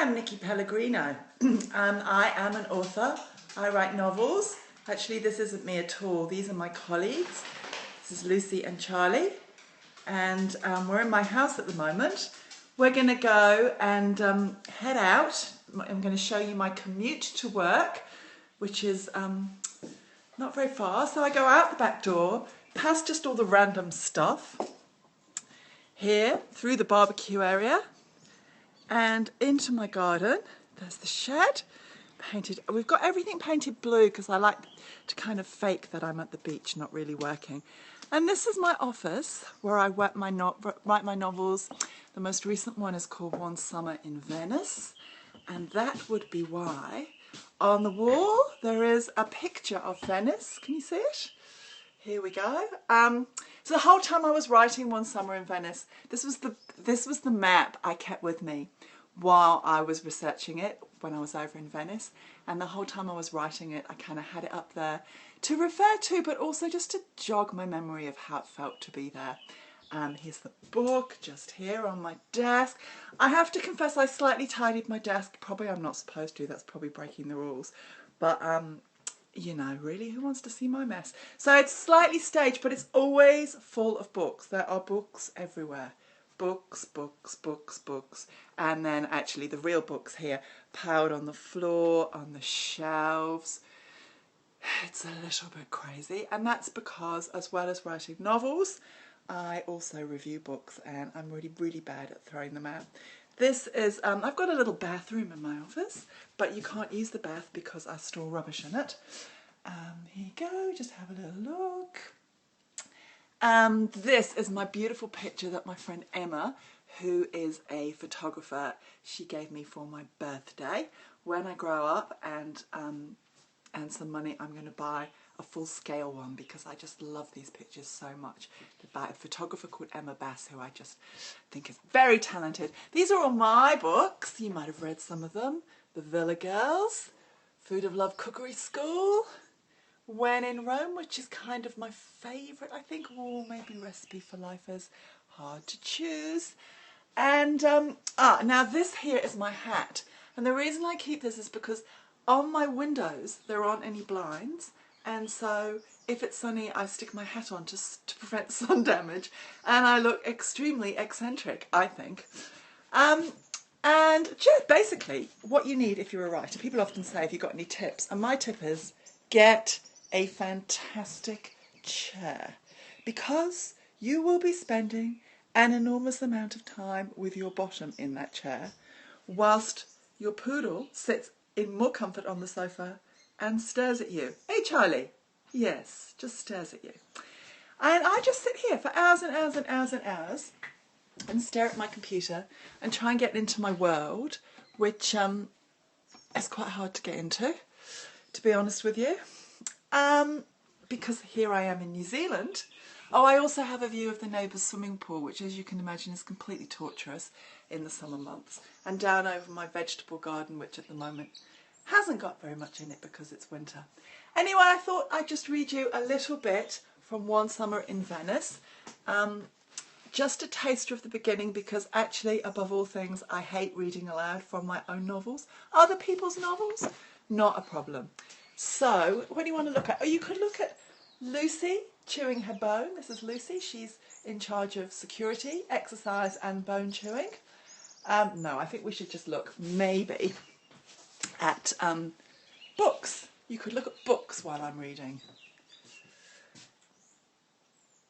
am Nicky Pellegrino. I am an author. I write novels. Actually, this isn't me at all. These are my colleagues. This is Lucy and Charlie. And we're in my house at the moment. We're going to go and head out. I'm going to show you my commute to work, which is not very far. So I go out the back door, past just all the random stuff, here, through the barbecue area, and into my garden. There's the shed, painted. We've got everything painted blue because I like to kind of fake that I'm at the beach, not really working. And this is my office where I write my novels. The most recent one is called One Summer in Venice, and that would be why. On the wall there is a picture of Venice. Can you see it? Here we go. So the whole time I was writing One Summer in Venice, this was the map I kept with me while I was researching it when I was over in Venice. And the whole time I was writing it, I kind of had it up there to refer to, but also just to jog my memory of how it felt to be there. Here's the book just here on my desk. I have to confess I slightly tidied my desk. Probably I'm not supposed to. That's probably breaking the rules. But you know, really, who wants to see my mess? So it's slightly staged, but it's always full of books. There are books everywhere. Books, books, books, books. And then actually the real books here, piled on the floor, on the shelves. It's a little bit crazy. And that's because, as well as writing novels, I also review books, and I'm really, really bad at throwing them out. This is, I've got a little bathroom in my office, but you can't use the bath because I store rubbish in it. Here you go, just have a little look. This is my beautiful picture that my friend Emma, who is a photographer, she gave me for my birthday. When I grow up and some money, I'm going to buy a full-scale one because I just love these pictures so much. By a photographer called Emma Bass, who I just think is very talented. These are all my books. You might have read some of them. The Villa Girls, Food of Love Cookery School, When in Rome, which is kind of my favourite, I think, or maybe Recipe for Life is hard to choose. And now this here is my hat. And the reason I keep this is because on my windows there aren't any blinds. And so if it's sunny, I stick my hat on to prevent sun damage, and I look extremely eccentric, I think. And just basically what you need if you're a writer, people often say, have you got any tips? And my tip is get a fantastic chair, because you will be spending an enormous amount of time with your bottom in that chair, whilst your poodle sits in more comfort on the sofa and stares at you. Hey, Charlie. Yes, just stares at you. And I just sit here for hours and hours and hours and hours and stare at my computer and try and get into my world, which is quite hard to get into, to be honest with you, because here I am in New Zealand. Oh, I also have a view of the neighbour's swimming pool, which, as you can imagine, is completely torturous in the summer months, and down over my vegetable garden, which at the moment hasn't got very much in it because it's winter. Anyway, I thought I'd just read you a little bit from One Summer in Venice. Just a taster of the beginning, because actually, above all things, I hate reading aloud from my own novels. Other people's novels, not a problem. So, what do you want to look at? Oh, you could look at Lucy chewing her bone. This is Lucy. She's in charge of security, exercise and bone chewing. No, I think we should just look, maybe, at books. You could look at books while I'm reading.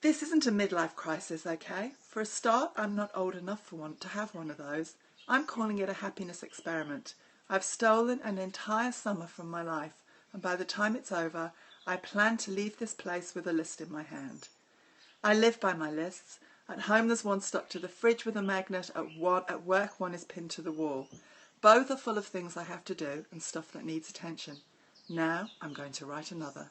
This isn't a midlife crisis, okay? For a start, I'm not old enough to have one of those. I'm calling it a happiness experiment. I've stolen an entire summer from my life, and by the time it's over, I plan to leave this place with a list in my hand. I live by my lists. At home there's one stuck to the fridge with a magnet, at work one is pinned to the wall. Both are full of things I have to do and stuff that needs attention. Now I'm going to write another.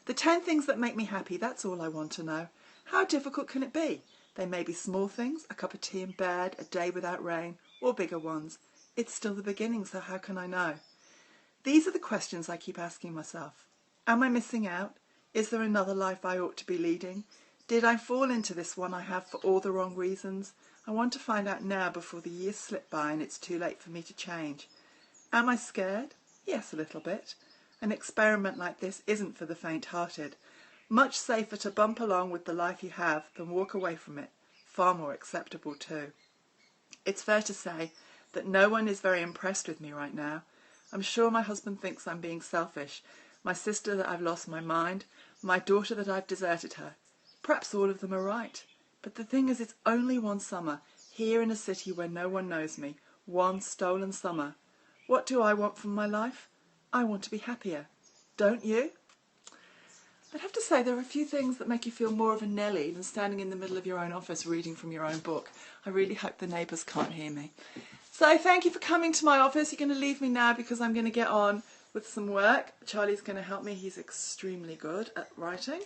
The 10 things that make me happy, that's all I want to know. How difficult can it be? They may be small things, a cup of tea in bed, a day without rain, or bigger ones. It's still the beginning, so how can I know? These are the questions I keep asking myself. Am I missing out? Is there another life I ought to be leading? Did I fall into this one I have for all the wrong reasons? I want to find out now before the years slip by and it's too late for me to change. Am I scared? Yes, a little bit. An experiment like this isn't for the faint-hearted. Much safer to bump along with the life you have than walk away from it. Far more acceptable too. It's fair to say that no one is very impressed with me right now. I'm sure my husband thinks I'm being selfish, my sister that I've lost my mind, my daughter that I've deserted her. Perhaps all of them are right. But the thing is, it's only one summer, here in a city where no one knows me. One stolen summer. What do I want from my life? I want to be happier. Don't you? I'd have to say there are a few things that make you feel more of a Nelly than standing in the middle of your own office reading from your own book. I really hope the neighbours can't hear me. So thank you for coming to my office. You're going to leave me now because I'm going to get on with some work. Charlie's going to help me. He's extremely good at writing.